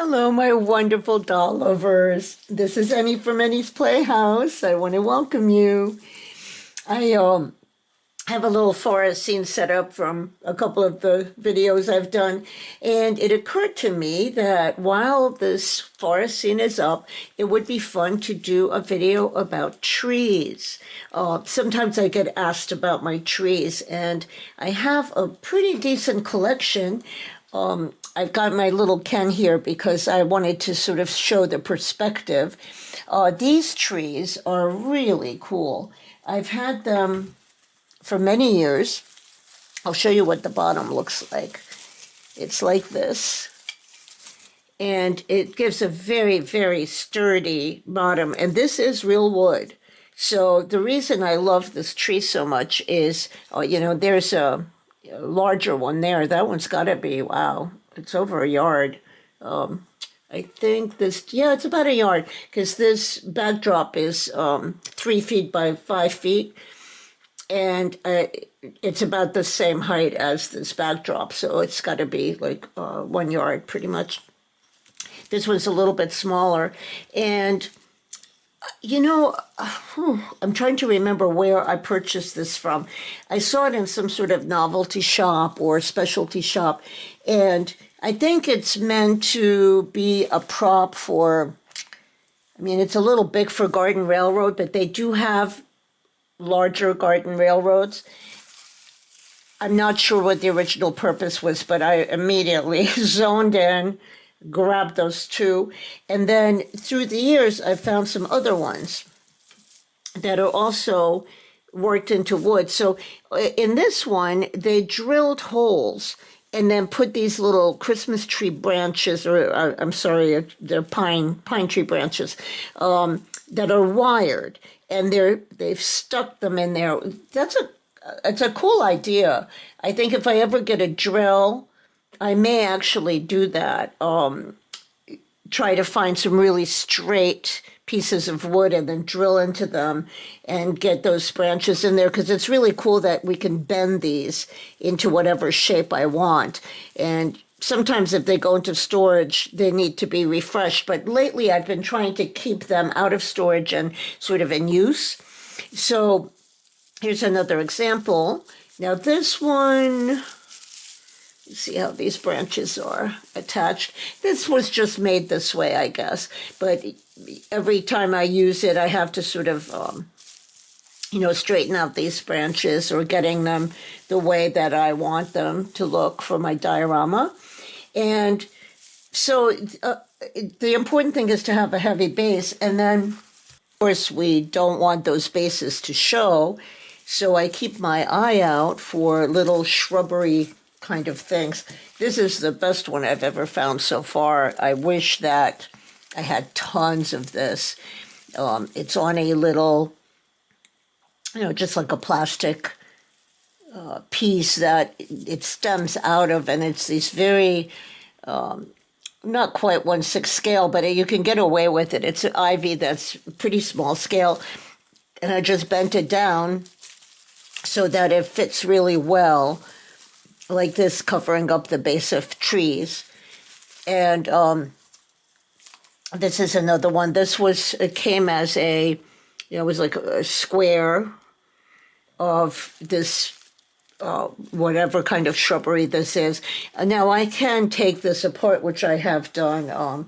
Hello, my wonderful doll lovers. This is Annie from Annie's Playhouse. I want to welcome you. I have a little forest scene set up from a couple of the videos I've done, and it occurred to me that while this forest scene is up, it would be fun to do a video about trees. Sometimes I get asked about my trees, and I have a pretty decent collection. I've got my little Ken here because I wanted to sort of show the perspective. These trees are really cool. I've had them for many years. I'll show you what the bottom looks like. It's like this. And it gives a very, very sturdy bottom. And this is real wood. So the reason I love this tree so much is, there's a larger one there. That one's got to be, wow, it's over a yard. I think it's about a yard because this backdrop is 3 feet by 5 feet. And it's about the same height as this backdrop. So it's got to be like 1 yard pretty much. This one's a little bit smaller. And I'm trying to remember where I purchased this from. I saw it in some sort of novelty shop or specialty shop, and I think it's meant to be a prop for, it's a little big for garden railroad, but they do have larger garden railroads. I'm not sure what the original purpose was, but I immediately zoned in, grabbed those two, and then through the years I found some other ones that are also worked into wood. So in this one they drilled holes and then put these little Christmas tree branches, or I'm sorry, they're pine tree branches, that are wired, and they've stuck them in there. It's a cool idea. I think if I ever get a drill, I may actually do that. Try to find some really straight pieces of wood and then drill into them and get those branches in there, because it's really cool that we can bend these into whatever shape I want. And sometimes if they go into storage, they need to be refreshed. But lately I've been trying to keep them out of storage and sort of in use. So here's another example. Now this one, see how these branches are attached. This was just made this way, I guess. But every time I use it, I have to sort of, straighten out these branches or getting them the way that I want them to look for my diorama. And so the important thing is to have a heavy base. And then, of course, we don't want those bases to show. So I keep my eye out for little shrubbery kind of things. This is the best one I've ever found so far. I wish that I had tons of this. It's on a little, just like a plastic piece that it stems out of, and it's these very, not quite 1/6 scale, but you can get away with it. It's an ivy that's pretty small scale, and I just bent it down so that it fits really well, like this, covering up the base of trees. And this is another one. It came as it was like a square of this, whatever kind of shrubbery this is. And now I can take this apart, which I have done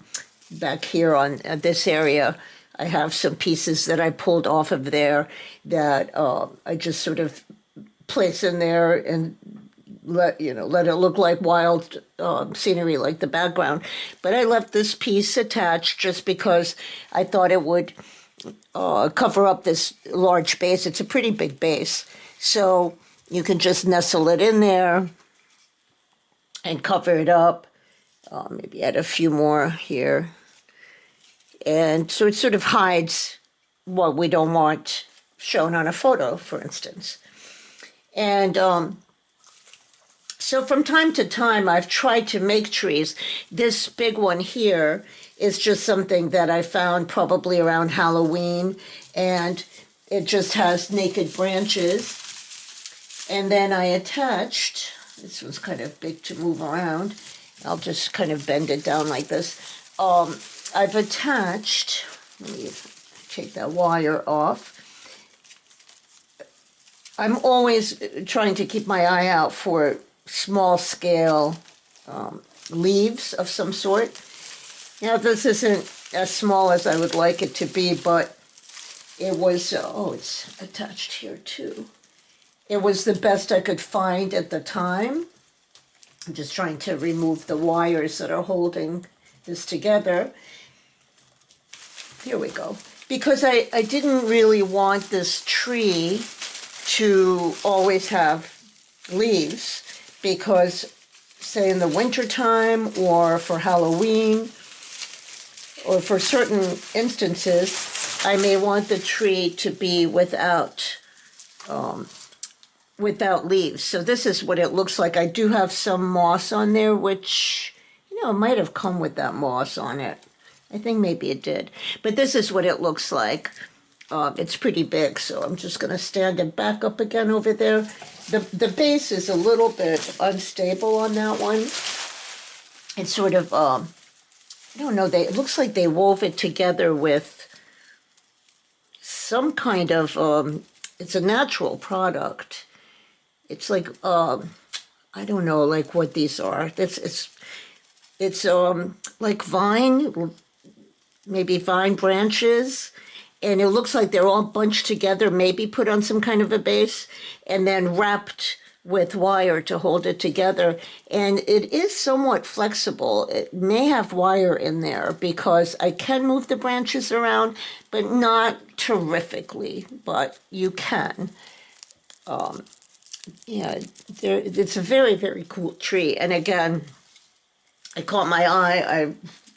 back here on this area. I have some pieces that I pulled off of there that I just sort of place in there and let it look like wild scenery, like the background. But I left this piece attached just because I thought it would cover up this large base. It's a pretty big base. So you can just nestle it in there and cover it up. Maybe add a few more here. And so it sort of hides what we don't want shown on a photo, for instance. And so from time to time, I've tried to make trees. This big one here is just something that I found probably around Halloween, and it just has naked branches. And then I attached, this one's kind of big to move around. I'll just kind of bend it down like this. I've attached, let me take that wire off. I'm always trying to keep my eye out for small scale leaves of some sort. Now, this isn't as small as I would like it to be, but it was, oh, it's attached here too. It was the best I could find at the time. I'm just trying to remove the wires that are holding this together. Here we go. Because I didn't really want this tree to always have leaves, because say in the winter time or for Halloween or for certain instances, I may want the tree to be without leaves. So this is what it looks like. I do have some moss on there, which, you know, it might have come with that moss on it. I think maybe it did. But this is what it looks like. It's pretty big, so I'm just going to stand it back up again over there. The base is a little bit unstable on that one. It's sort of, I don't know, it looks like they wove it together with some kind of, it's a natural product. It's like, I don't know, like what these are. It's like vine, maybe vine branches, and it looks like they're all bunched together, maybe put on some kind of a base, and then wrapped with wire to hold it together. And it is somewhat flexible. It may have wire in there because I can move the branches around, but not terrifically, but you can. Yeah, it's a very, very cool tree. And again, it caught my eye. I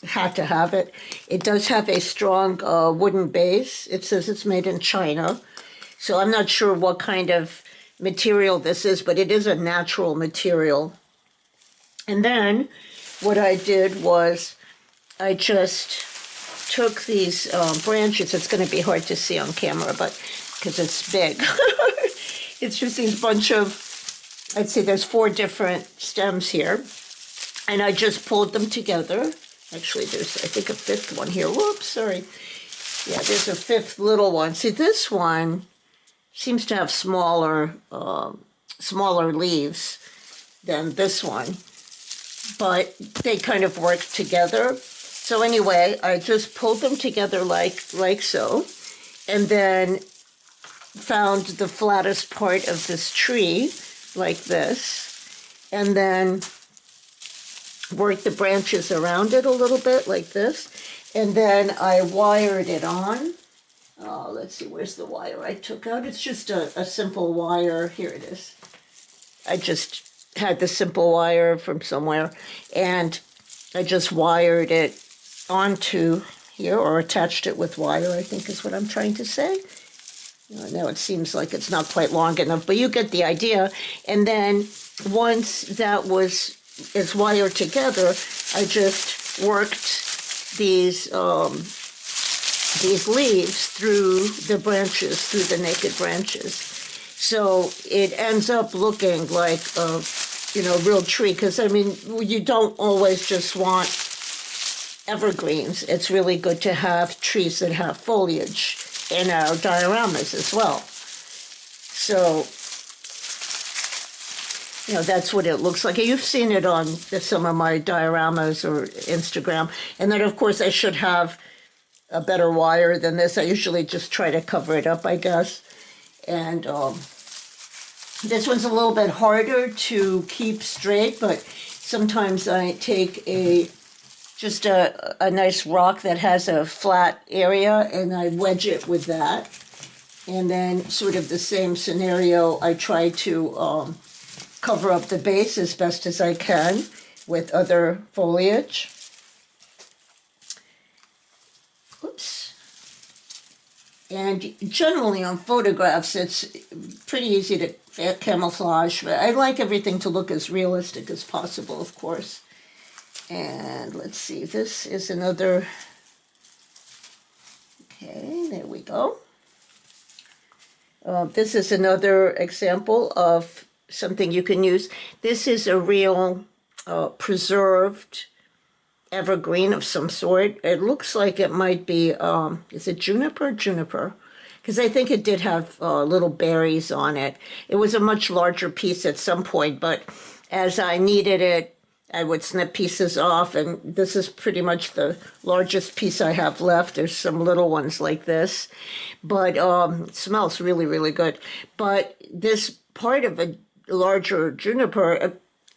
had to have it. It does have a strong wooden base. It says it's made in China. So I'm not sure what kind of material this is, but it is a natural material. And then what I did was I just took these branches. It's going to be hard to see on camera, but because it's big. It's just these bunch of, I'd say there's 4 different stems here. And I just pulled them together. Actually, there's, I think, a 5th one here. Whoops, sorry. Yeah, there's a 5th little one. See, this one seems to have smaller leaves than this one. But they kind of work together. So anyway, I just pulled them together like so. And then found the flattest part of this tree, like this, and then worked the branches around it a little bit, like this, and then I wired it on. Let's see, where's the wire I took out? It's just a simple wire. Here it is. I just had the simple wire from somewhere, and I just wired it onto here, or attached it with wire, I think is what I'm trying to say. Now it seems like it's not quite long enough, but you get the idea. And then once that is wired together, I just worked these leaves through the branches, through the naked branches. So it ends up looking like a, real tree. Because, I mean, you don't always just want evergreens. It's really good to have trees that have foliage in our dioramas as well. So, that's what it looks like. You've seen it on some of my dioramas or Instagram. And then, of course, I should have a better wire than this. I usually just try to cover it up, I guess. And this one's a little bit harder to keep straight, but sometimes I take just a nice rock that has a flat area, and I wedge it with that. And then sort of the same scenario, I try to cover up the base as best as I can with other foliage. Oops. And generally on photographs, it's pretty easy to camouflage. But I like everything to look as realistic as possible, of course. And let's see, this is another, okay, there we go. This is another example of something you can use. This is a real preserved evergreen of some sort. It looks like it might be, is it juniper? Juniper. Because I think it did have little berries on it. It was a much larger piece at some point, but as I needed it, I would snip pieces off, and this is pretty much the largest piece I have left. There's some little ones like this, but it smells really, really good. But this part of a larger juniper,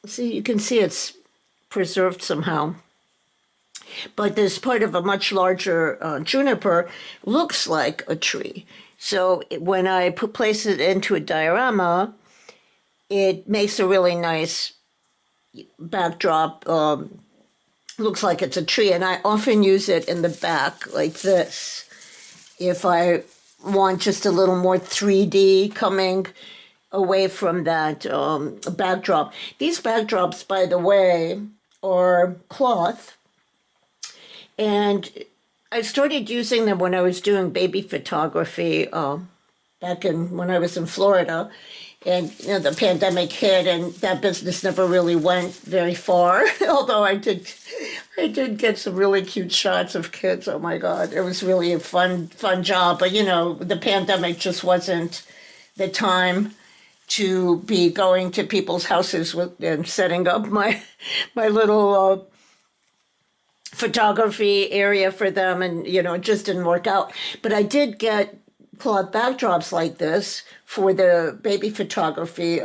see, you can see it's preserved somehow. But this part of a much larger juniper looks like a tree. So when I place it into a diorama, it makes a really nice backdrop. Looks like it's a tree, and I often use it in the back like this. If I want just a little more 3D coming away from that backdrop. These backdrops, by the way, are cloth. And I started using them when I was doing baby photography back when I was in Florida. And the pandemic hit, and that business never really went very far. Although I did get some really cute shots of kids. Oh my God, it was really a fun job. But the pandemic just wasn't the time to be going to people's houses and setting up my little photography area for them, and it just didn't work out. But I did get cloth backdrops like this for the baby photography.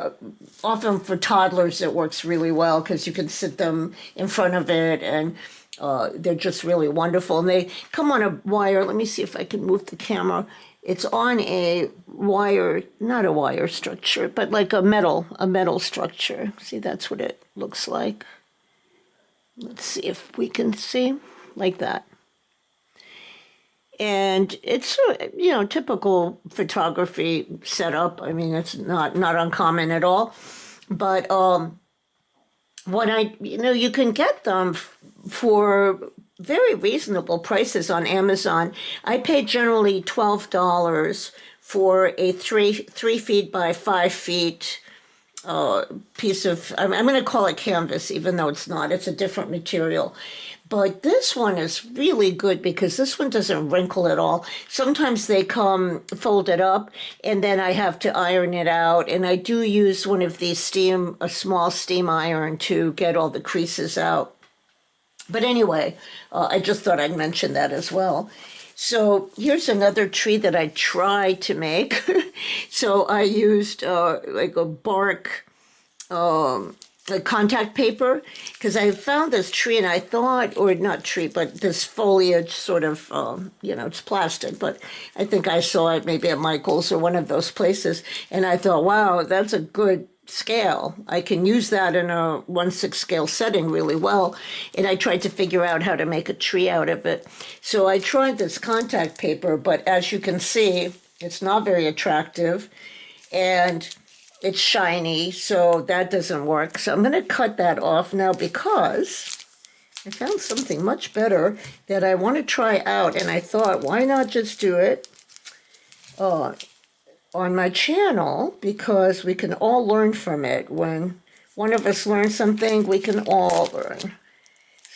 Often for toddlers it works really well because you can sit them in front of it, and they're just really wonderful. And they come on a wire. Let me see if I can move the camera. It's on a wire, not a wire structure, but like a metal structure. See, that's what it looks like. Let's see if we can see, like that. And it's, typical photography setup. I mean, it's not uncommon at all. But you can get them for very reasonable prices on Amazon. I pay generally $12 for a 3 feet by 5 feet piece of, I'm going to call it canvas, even though it's not. It's a different material. But this one is really good because this one doesn't wrinkle at all. Sometimes they come folded up, and then I have to iron it out. And I do use one of these a small steam iron to get all the creases out. But anyway, I just thought I'd mention that as well. So here's another tree that I tried to make. So I used like a bark contact paper, because I found this tree and I thought, or not tree, but this foliage sort of, it's plastic, but I think I saw it maybe at Michael's or one of those places. And I thought, wow, that's a good scale. I can use that in a 1/6 scale setting really well. And I tried to figure out how to make a tree out of it. So I tried this contact paper, but as you can see, it's not very attractive. And it's shiny, so that doesn't work. So I'm going to cut that off now because I found something much better that I want to try out. And I thought, why not just do it on my channel, because we can all learn from it. When one of us learns something, we can all learn.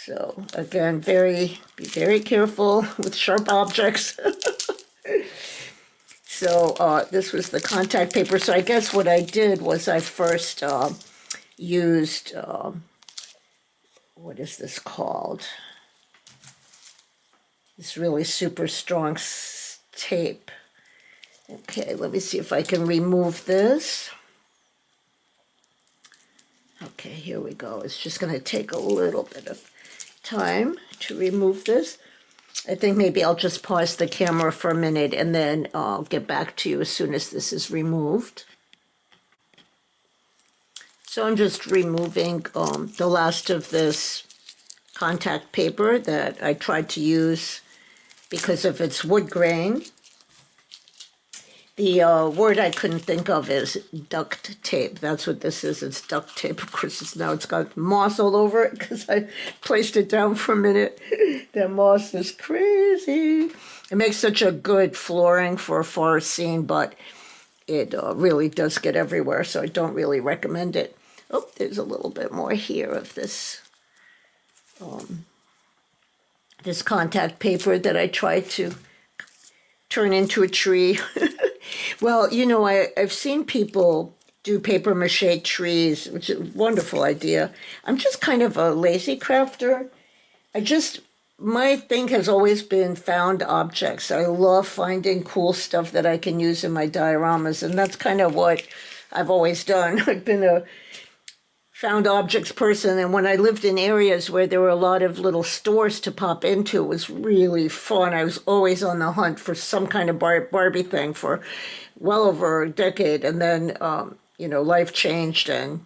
So again, be very careful with sharp objects. So this was the contact paper. So I guess what I did was I first used, what is this called? This really super strong tape. Okay, let me see if I can remove this. Okay, here we go. It's just going to take a little bit of time to remove this. I think maybe I'll just pause the camera for a minute and then I'll get back to you as soon as this is removed. So I'm just removing the last of this contact paper that I tried to use because of its wood grain. The word I couldn't think of is duct tape. That's what this is. It's duct tape. Of course, it's got moss all over it because I placed it down for a minute. That moss is crazy. It makes such a good flooring for a forest scene, but it really does get everywhere, so I don't really recommend it. Oh, there's a little bit more here of this this contact paper that I tried to turn into a tree. Well, I've seen people do paper mache trees, which is a wonderful idea. I'm just kind of a lazy crafter. My thing has always been found objects. I love finding cool stuff that I can use in my dioramas, and that's kind of what I've always done. I've been a found objects person, and when I lived in areas where there were a lot of little stores to pop into, it was really fun. I was always on the hunt for some kind of Barbie thing for well over a decade, and then life changed, and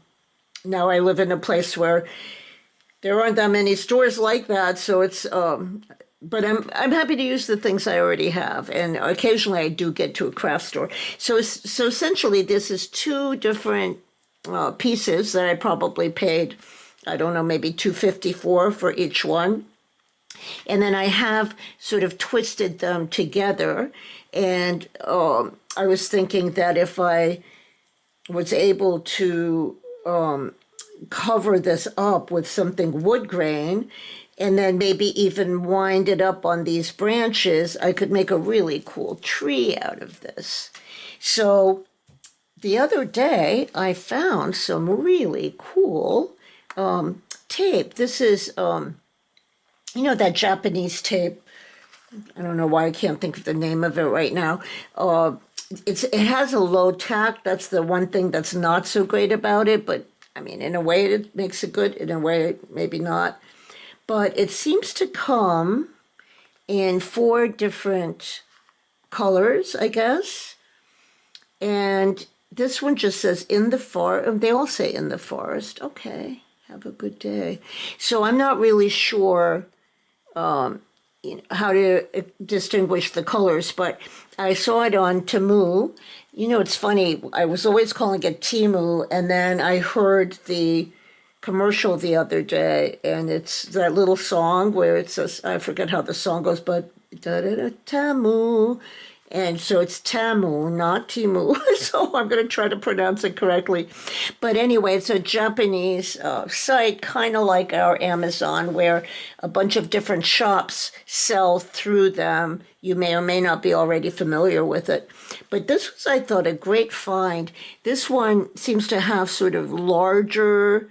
now I live in a place where there aren't that many stores like that, so it's but I'm happy to use the things I already have, and occasionally I do get to a craft store. So essentially, this is two different pieces that I probably paid, I don't know, maybe $2.50 for each one. And then I have sort of twisted them together. And I was thinking that if I was able to cover this up with something wood grain, and then maybe even wind it up on these branches, I could make a really cool tree out of this. So the other day, I found some really cool tape. This is, that Japanese tape. I don't know why I can't think of the name of it right now. It has a low tack. That's the one thing that's not so great about it. But, I mean, in a way, it makes it good. In a way, maybe not. But it seems to come in 4 different colors, I guess. And this one just says in the forest. They all say in the forest. Okay, have a good day. So I'm not really sure how to distinguish the colors, but I saw it on Temu. It's funny. I was always calling it Temu, and then I heard the commercial the other day, and it's that little song where it says, I forget how the song goes, but Tamu. And so it's Tamu, not Timu. So I'm going to try to pronounce it correctly. But anyway, it's a Japanese site, kind of like our Amazon, where a bunch of different shops sell through them. You may or may not be already familiar with it. But this was, I thought, a great find. This one seems to have sort of larger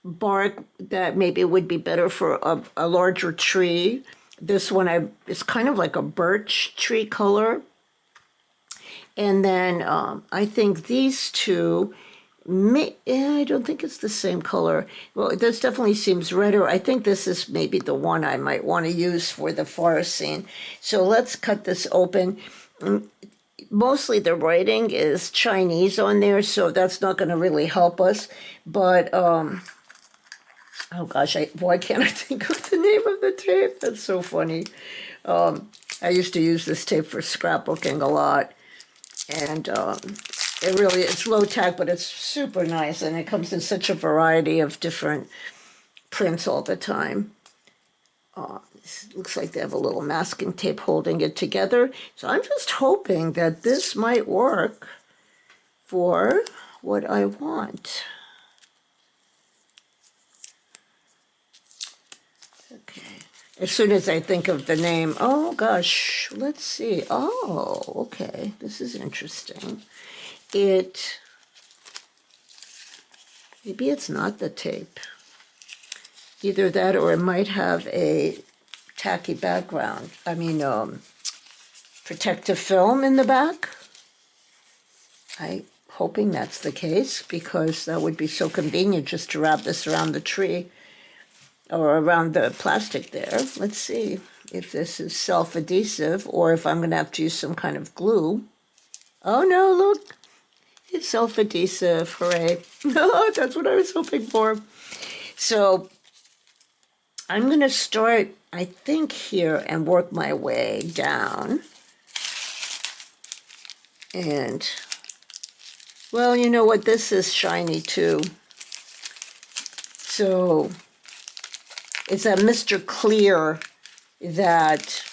bark that maybe would be better for a larger tree. This one it's kind of like a birch tree color. And then I think these two, I don't think it's the same color. Well, this definitely seems redder. I think this is maybe the one I might want to use for the forest scene. So let's cut this open. Mostly the writing is Chinese on there, so that's not going to really help us. But oh gosh, why can't I think of the name of the tape? That's so funny. I used to use this tape for scrapbooking a lot. And it's low tack, but it's super nice. And it comes in such a variety of different prints all the time. This looks like they have a little masking tape holding it together. So I'm just hoping that this might work for what I want. Okay. As soon as I think of the name, oh gosh, let's see. Oh, okay, this is interesting. Maybe it's not the tape. Either that or it might have a tacky background. Protective film in the back. I'm hoping that's the case because that would be so convenient just to wrap this around the tree. Or around the plastic there. Let's see if this is self-adhesive or if I'm going to have to use some kind of glue. Oh no, look, it's self-adhesive, hooray. That's what I was hoping for. So I'm going to start, I think, here and work my way down. And, well, you know what, this is shiny too. So it's a Mr. Clear that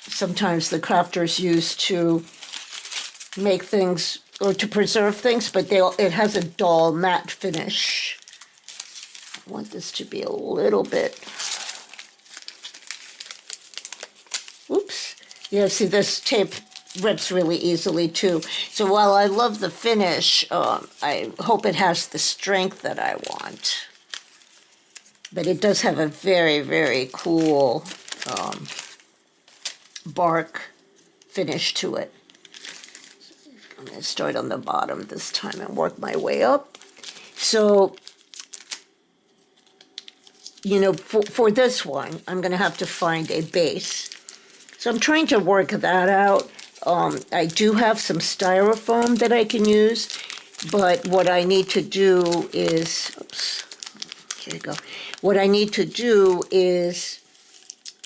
sometimes the crafters use to make things or to preserve things, but it has a dull matte finish. I want this to be a little bit Yeah, see, this tape rips really easily too. So while I love the finish, I hope it has the strength that I want. But it does have a very, very cool bark finish to it. I'm going to start on the bottom this time and work my way up. So, you know, for this one, I'm going to have to find a base. So I'm trying to work that out. I do have some styrofoam that I can use, but what I need to do is, oops, here we go. What I need to do is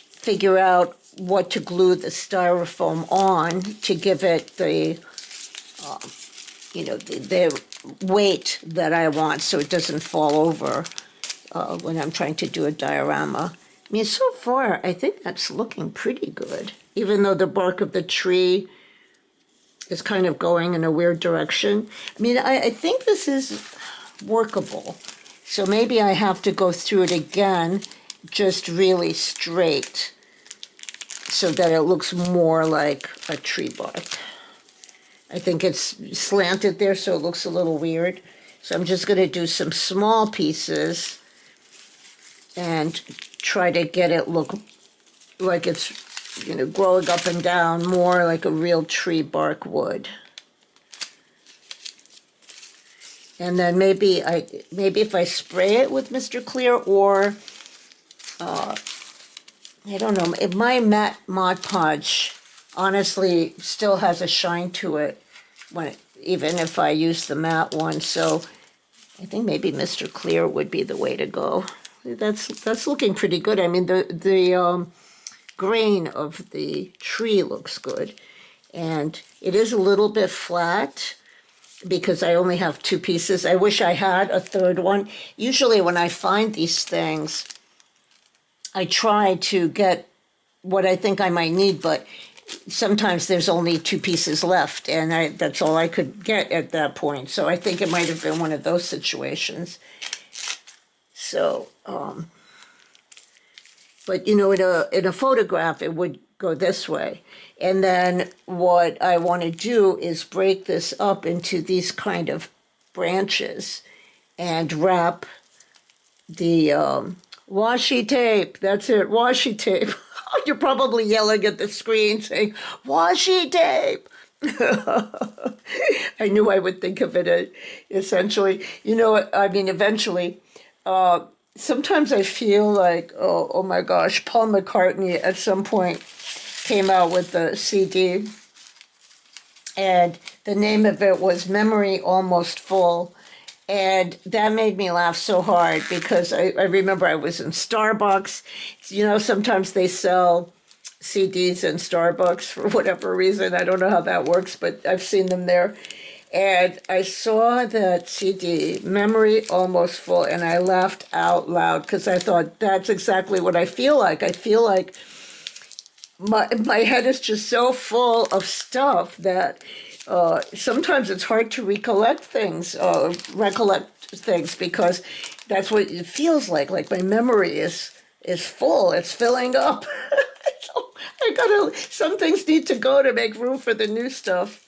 figure out what to glue the styrofoam on to give it the, you know, the weight that I want so it doesn't fall over when I'm trying to do a diorama. I mean, so far, I think that's looking pretty good, even though the bark of the tree is kind of going in a weird direction. I mean, I think this is workable. So maybe I have to go through it again, just really straight, so that it looks more like a tree bark. I think it's slanted there, so it looks a little weird. So I'm just going to do some small pieces and try to get it look like it's, you know, growing up and down more like a real tree bark would. And then maybe if I spray it with Mr. Clear, or I don't know, if my matte Mod Podge honestly still has a shine to it even if I use the matte one. So I think maybe Mr. Clear would be the way to go. That's looking pretty good. I mean, the grain of the tree looks good, and it is a little bit flat because I only have two pieces. I wish I had a third one. Usually when I find these things, I try to get what I think I might need, but sometimes there's only two pieces left, and that's all I could get at that point. So I think it might have been one of those situations. So, but you know, in a photograph, it would go this way. And then what I want to do is break this up into these kind of branches and wrap the washi tape. That's it, washi tape. You're probably yelling at the screen saying, washi tape. I knew I would think of it essentially. You know, I mean, eventually, sometimes I feel like, oh my gosh, Paul McCartney at some point came out with the CD, and the name of it was Memory Almost Full. And that made me laugh so hard because I remember I was in Starbucks. You know, sometimes they sell CDs in Starbucks for whatever reason. I don't know how that works, but I've seen them there. And I saw that CD, Memory Almost Full, and I laughed out loud because I thought, that's exactly what I feel like. I feel like my head is just so full of stuff that sometimes it's hard to recollect things because that's what it feels like. Like my memory is full. It's filling up. So some things need to go to make room for the new stuff.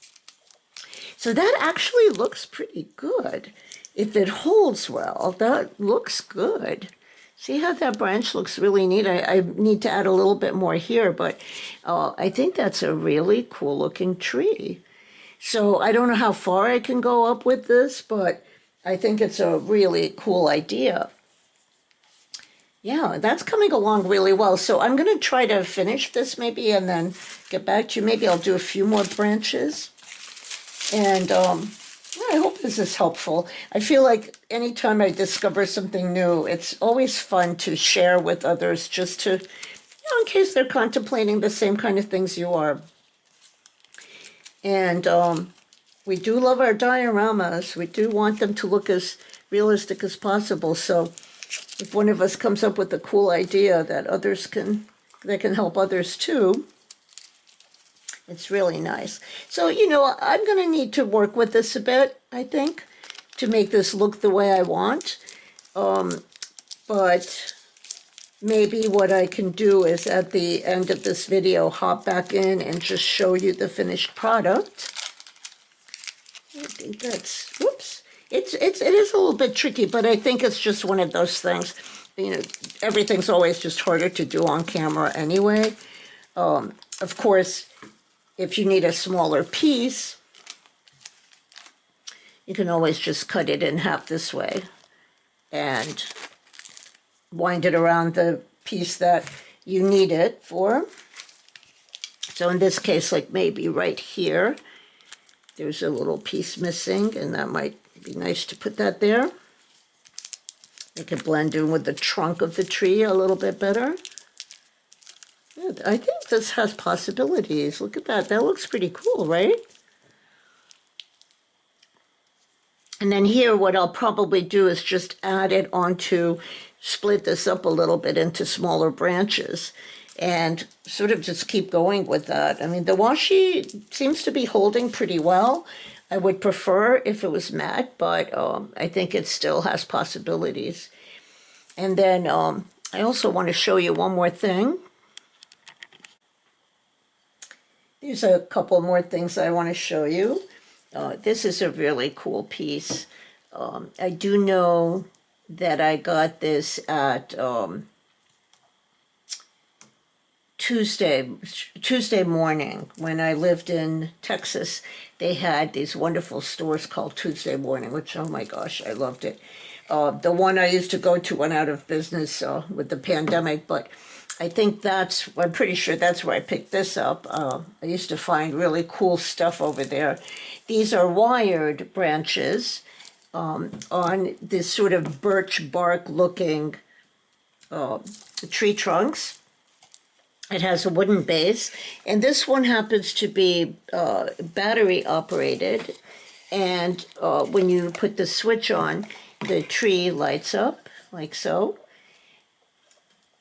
So that actually looks pretty good. If it holds well, that looks good. See how that branch looks really neat? I need to add a little bit more here, but I think that's a really cool looking tree. So I don't know how far I can go up with this, but I think it's a really cool idea. Yeah, that's coming along really well. So I'm going to try to finish this maybe and then get back to you. Maybe I'll do a few more branches. And I hope this is helpful. I feel like anytime I discover something new, it's always fun to share with others, just to, you know, in case they're contemplating the same kind of things you are. And we do love our dioramas. We do want them to look as realistic as possible. So if one of us comes up with a cool idea that can help others too, it's really nice. So, you know, I'm going to need to work with this a bit, I think, to make this look the way I want. But maybe what I can do is at the end of this video, hop back in and just show you the finished product. I think that's, whoops. It is a little bit tricky, but I think it's just one of those things. You know, everything's always just harder to do on camera anyway. Of course, if you need a smaller piece, you can always just cut it in half this way and wind it around the piece that you need it for. So in this case, like maybe right here, there's a little piece missing, and that might be nice to put that there. Make it blend in with the trunk of the tree a little bit better. Yeah, I think this has possibilities. Look at that. That looks pretty cool, right? And then here, what I'll probably do is just add it onto, split this up a little bit into smaller branches and sort of just keep going with that. I mean, the washi seems to be holding pretty well. I would prefer if it was matte, but I think it still has possibilities. And then I also want to show you one more thing. There's a couple more things I want to show you. This is a really cool piece. I do know that I got this at Tuesday morning. When I lived in Texas, they had these wonderful stores called Tuesday Morning, which, oh my gosh, I loved it. The one I used to go to went out of business with the pandemic, but I think I'm pretty sure that's where I picked this up. I used to find really cool stuff over there. These are wired branches on this sort of birch bark looking tree trunks. It has a wooden base, and this one happens to be battery operated, and when you put the switch on, the tree lights up like so.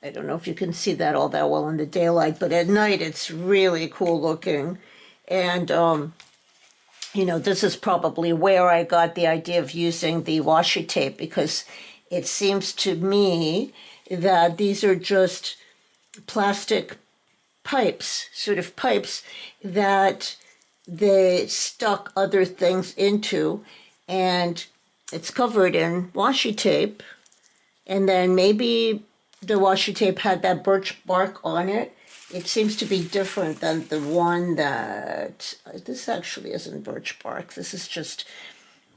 I don't know if you can see that all that well in the daylight, but at night it's really cool looking. And, you know, this is probably where I got the idea of using the washi tape, because it seems to me that these are just plastic pipes, sort of pipes that they stuck other things into, and it's covered in washi tape, and then maybe the washi tape had that birch bark on it. It seems to be different than the one that, this actually isn't birch bark. This is just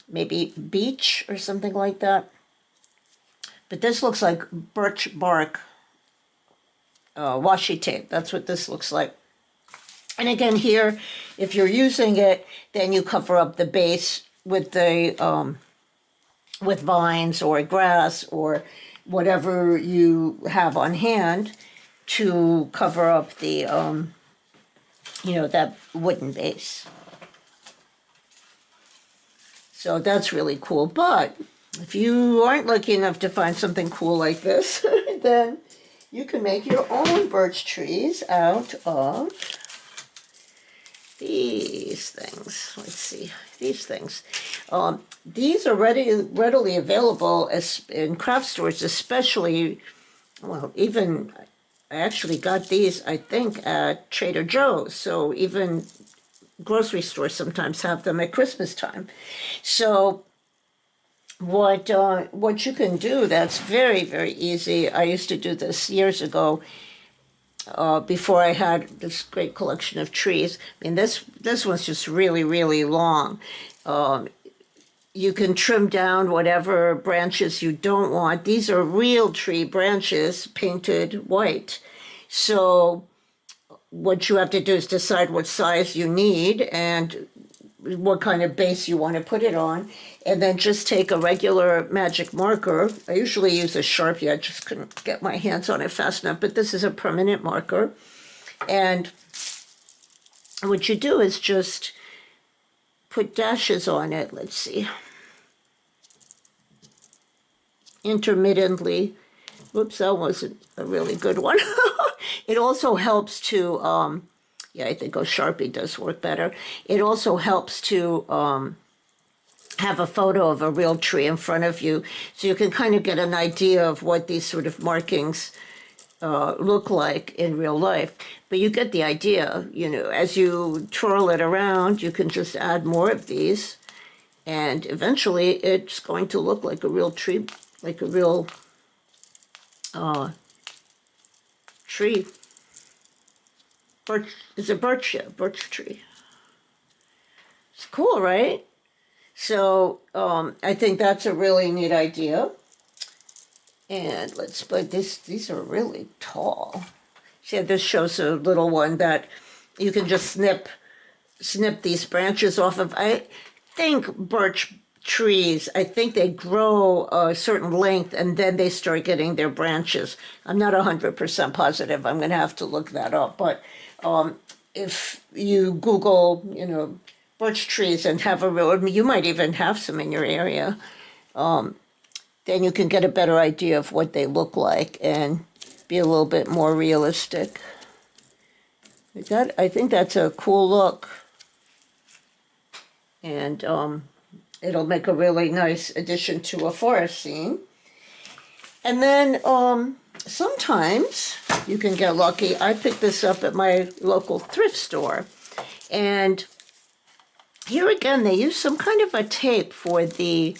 maybe beech or something like that. But this looks like birch bark washi tape. That's what this looks like. And again here, if you're using it, then you cover up the base with the with vines or grass or whatever you have on hand to cover up the, you know, that wooden base. So that's really cool. But if you aren't lucky enough to find something cool like this, then you can make your own birch trees out of these things. Let's see, these things. These are readily available in craft stores, especially, well, even, I actually got these, I think, at Trader Joe's. So even grocery stores sometimes have them at Christmas time. So what you can do that's very, very easy, I used to do this years ago, before I had this great collection of trees. I mean, this one's just really, really long. You can trim down whatever branches you don't want. These are real tree branches painted white. So what you have to do is decide what size you need and what kind of base you want to put it on, and then just take a regular magic marker. I usually use a Sharpie. I just couldn't get my hands on it fast enough, but this is a permanent marker. And what you do is just put dashes on it. Let's see. Intermittently. Whoops, that wasn't a really good one. It also helps to, yeah, I think a Sharpie does work better. It also helps to have a photo of a real tree in front of you, so you can kind of get an idea of what these sort of markings look like in real life. But you get the idea, as you twirl it around, you can just add more of these, and eventually it's going to look like a real tree, like a real tree. Birch, is it birch? Yeah, birch tree. It's cool, right? So I think that's a really neat idea. And but these are really tall. See, this shows a little one that you can just snip these branches off of. I think birch trees, I think they grow a certain length and then they start getting their branches. I'm not 100% positive. I'm going to have to look that up. But if you Google, birch trees and have a real, you might even have some in your area, then you can get a better idea of what they look like and be a little bit more realistic. I think that's a cool look. And it'll make a really nice addition to a forest scene. And then sometimes you can get lucky. I picked this up at my local thrift store. And here again, they use some kind of a tape for the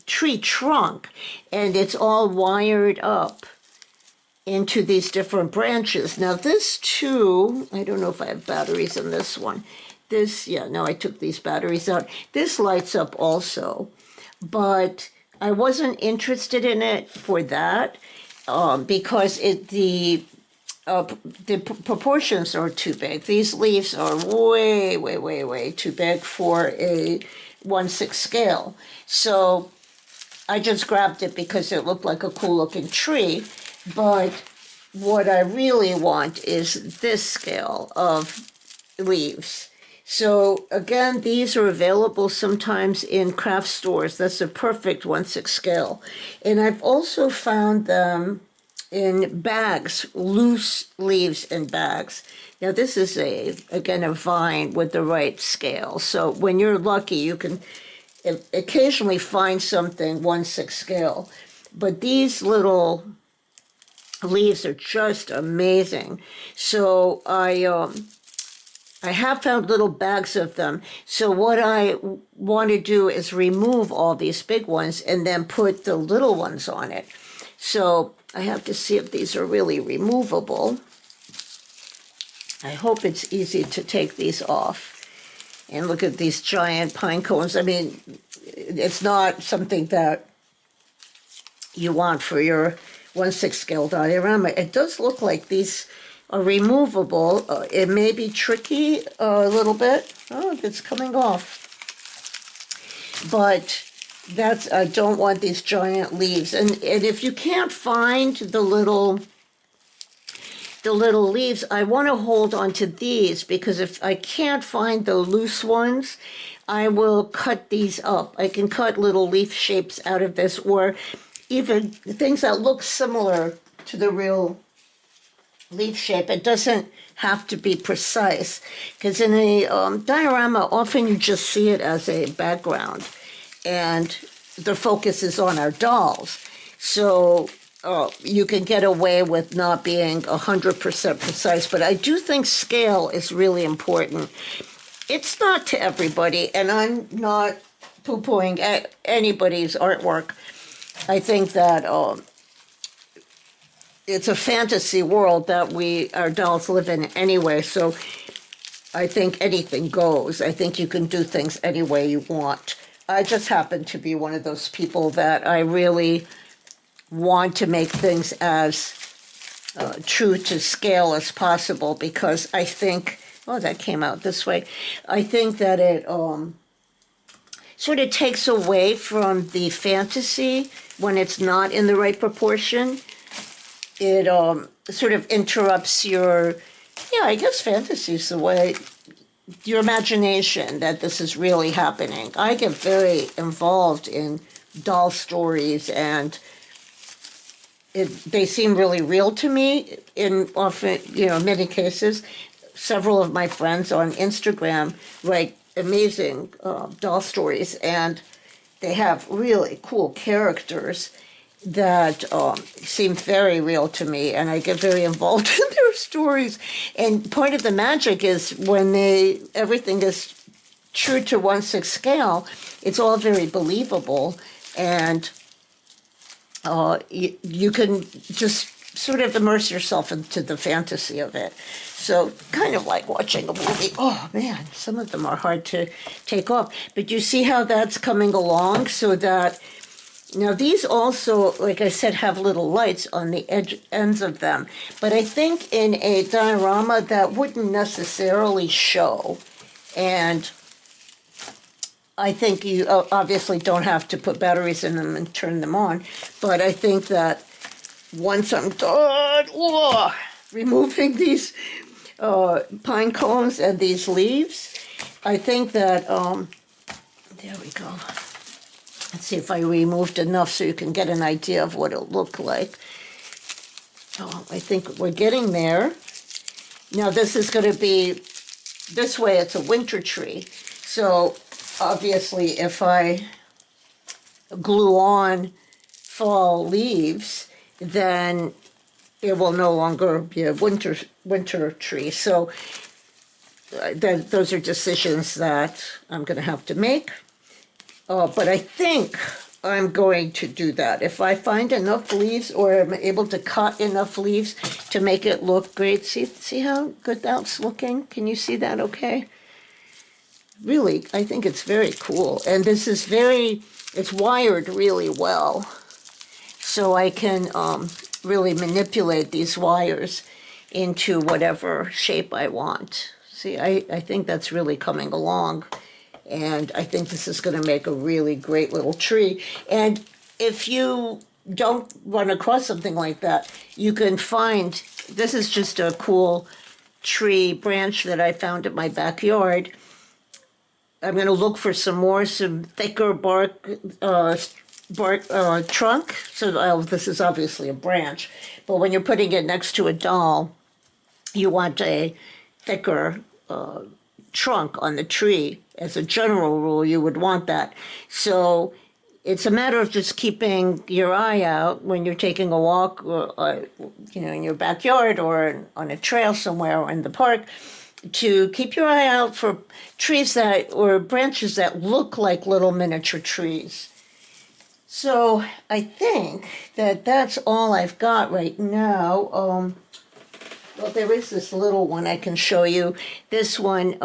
tree trunk, and it's all wired up into these different branches. Now this too, I don't know if I have batteries in this one. No, I took these batteries out. This lights up also, but I wasn't interested in it for that because the proportions are too big. These leaves are way, way, way, way too big for a 1/6 scale. So I just grabbed it because it looked like a cool looking tree. But what I really want is this scale of leaves. So again, these are available sometimes in craft stores. That's a perfect 1/6 scale. And I've also found them in bags, loose leaves in bags. Now this is again a vine with the right scale. So when you're lucky, you can occasionally find something 1/6 scale. But these little leaves are just amazing. So I have found little bags of them. So what I want to do is remove all these big ones and then put the little ones on it. So I have to see if these are really removable. I hope it's easy to take these off. And look at these giant pine cones. I mean, it's not something that you want for your 1/6 scale diorama. It does look like these are removable. It may be tricky a little bit. Oh, it's coming off. But I don't want these giant leaves. And if you can't find the little leaves, I want to hold on to these, because if I can't find the loose ones, I will cut these up. I can cut little leaf shapes out of this, or even things that look similar to the real leaf shape. It doesn't have to be precise, because in a diorama, often you just see it as a background, and the focus is on our dolls. So you can get away with not being 100% precise, but I do think scale is really important. It's not to everybody, and I'm not poo-pooing anybody's artwork. I think that it's a fantasy world that our dolls live in anyway, so I think anything goes. I think you can do things any way you want. I just happen to be one of those people that I really want to make things as true to scale as possible, because I think, oh, that came out this way. I think that it sort of takes away from the fantasy when it's not in the right proportion. It sort of interrupts I guess fantasy is the way, your imagination that this is really happening. I get very involved in doll stories, and they seem really real to me in often, many cases. Several of my friends on Instagram write amazing doll stories, and they have really cool characters. that seem very real to me, and I get very involved in their stories. And part of the magic is when everything is true to 1/6 scale, it's all very believable, and you can just sort of immerse yourself into the fantasy of it. So kind of like watching a movie. Oh man, some of them are hard to take off. But you see how that's coming along, so that now these also, like I said, have little lights on the ends of them. But I think in a diorama that wouldn't necessarily show. And I think you obviously don't have to put batteries in them and turn them on. But I think that once I'm done removing these pine cones and these leaves, I think that, there we go. Let's see if I removed enough so you can get an idea of what it'll look like. Oh, I think we're getting there. Now this is going to be, this way it's a winter tree. So obviously if I glue on fall leaves, then it will no longer be a winter tree. So those are decisions that I'm going to have to make. But I think I'm going to do that. If I find enough leaves, or I'm able to cut enough leaves to make it look great. See how good that's looking? Can you see that okay? Really, I think it's very cool. And this is it's wired really well. So I can really manipulate these wires into whatever shape I want. See, I think that's really coming along. And I think this is going to make a really great little tree. And if you don't run across something like that, you can find, this is just a cool tree branch that I found in my backyard. I'm going to look for some thicker bark trunk. So this is obviously a branch. But when you're putting it next to a doll, you want a thicker trunk on the tree. As a general rule, you would want that. So it's a matter of just keeping your eye out when you're taking a walk, in your backyard or on a trail somewhere or in the park, to keep your eye out for trees or branches that look like little miniature trees. So I think that that's all I've got right now. Well, there is this little one I can show you. This one,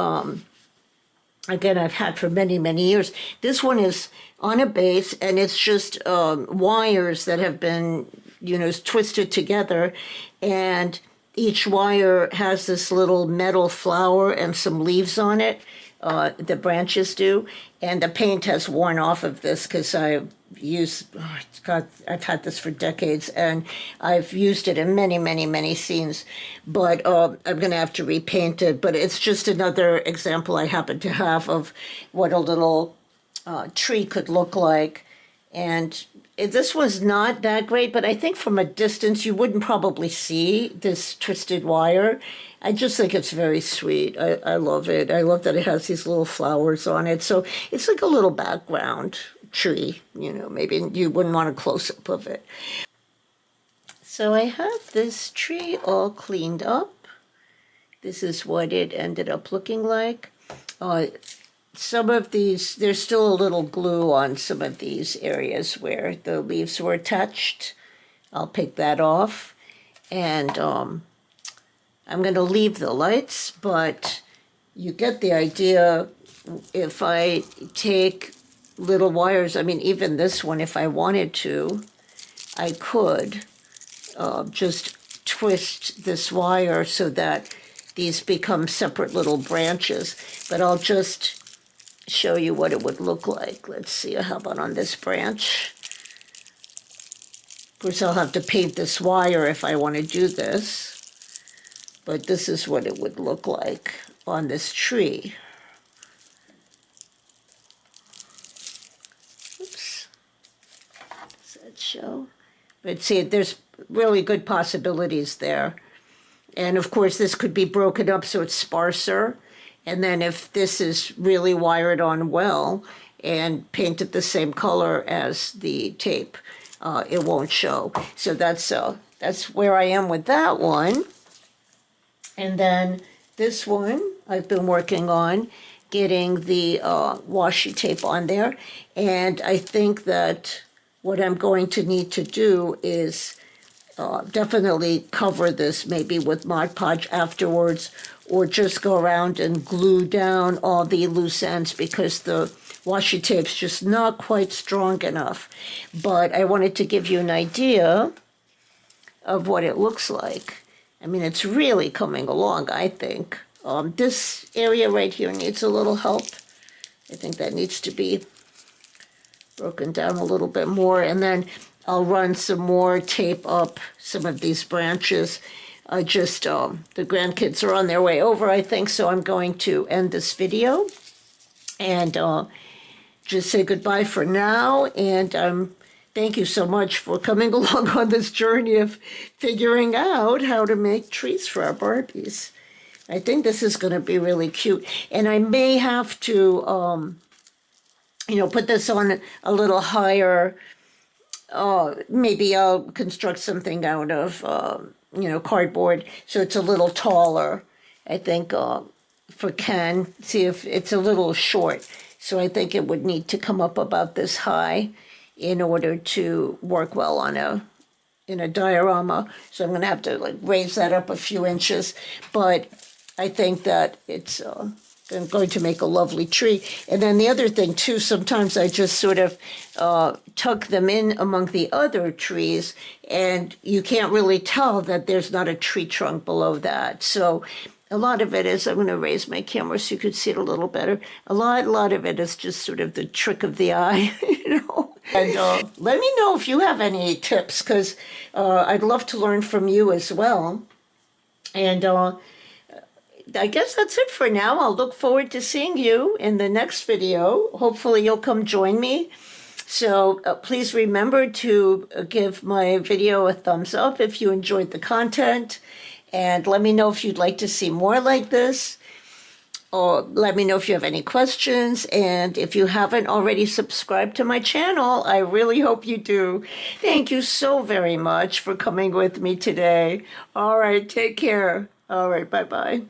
again, I've had for many, many years. This one is on a base, and it's just wires that have been, twisted together. And each wire has this little metal flower and some leaves on it. The branches do. And the paint has worn off of this because I've had this for decades, and I've used it in many, many, many scenes. But I'm going to have to repaint it. But it's just another example I happen to have of what a little tree could look like. And this was not that great, but I think from a distance you wouldn't probably see this twisted wire. I just think it's very sweet. I love it. I love that it has these little flowers on it. So it's like a little background tree, maybe you wouldn't want a close-up of it. So I have this tree all cleaned up. This is what it ended up looking like. Some of these, there's still a little glue on some of these areas where the leaves were touched. I'll pick that off. And I'm going to leave the lights, but you get the idea. If I take little wires, even this one, if I wanted to, I could just twist this wire so that these become separate little branches. But I'll just show you what it would look like. Let's see, how about on this branch? Of course, I'll have to paint this wire if I want to do this. But this is what it would look like on this tree. Oops. Does that show? But see, there's really good possibilities there. And of course, this could be broken up so it's sparser. And then if this is really wired on well and painted the same color as the tape, it won't show. So that's where I am with that one. And then this one I've been working on getting the washi tape on there. And I think that what I'm going to need to do is definitely cover this maybe with Mod Podge afterwards, or just go around and glue down all the loose ends because the washi tape's just not quite strong enough. But I wanted to give you an idea of what it looks like. I mean, it's really coming along, I think. This area right here needs a little help. I think that needs to be broken down a little bit more. And then I'll run some more tape up some of these branches. The grandkids are on their way over, I think, so I'm going to end this video and just say goodbye for now. And thank you so much for coming along on this journey of figuring out how to make trees for our Barbies. I think this is going to be really cute. And I may have to, put this on a little higher. Maybe I'll construct something out of, cardboard so it's a little taller. I think for Ken, see if it's a little short. So I think it would need to come up about this high in order to work well in a diorama. So I'm going to have to raise that up a few inches. But I think that it's going to make a lovely tree. And then the other thing too, sometimes I just sort of tuck them in among the other trees, and you can't really tell that there's not a tree trunk below that. So a lot of it is, I'm going to raise my camera so you could see it a little better. A lot of it is just sort of the trick of the eye, And let me know if you have any tips, because I'd love to learn from you as well. And I guess that's it for now. I'll look forward to seeing you in the next video. Hopefully you'll come join me. So please remember to give my video a thumbs up if you enjoyed the content. And let me know if you'd like to see more like this. Or let me know if you have any questions. And if you haven't already subscribed to my channel, I really hope you do. Thank you so very much for coming with me today. All right, take care. All right, bye-bye.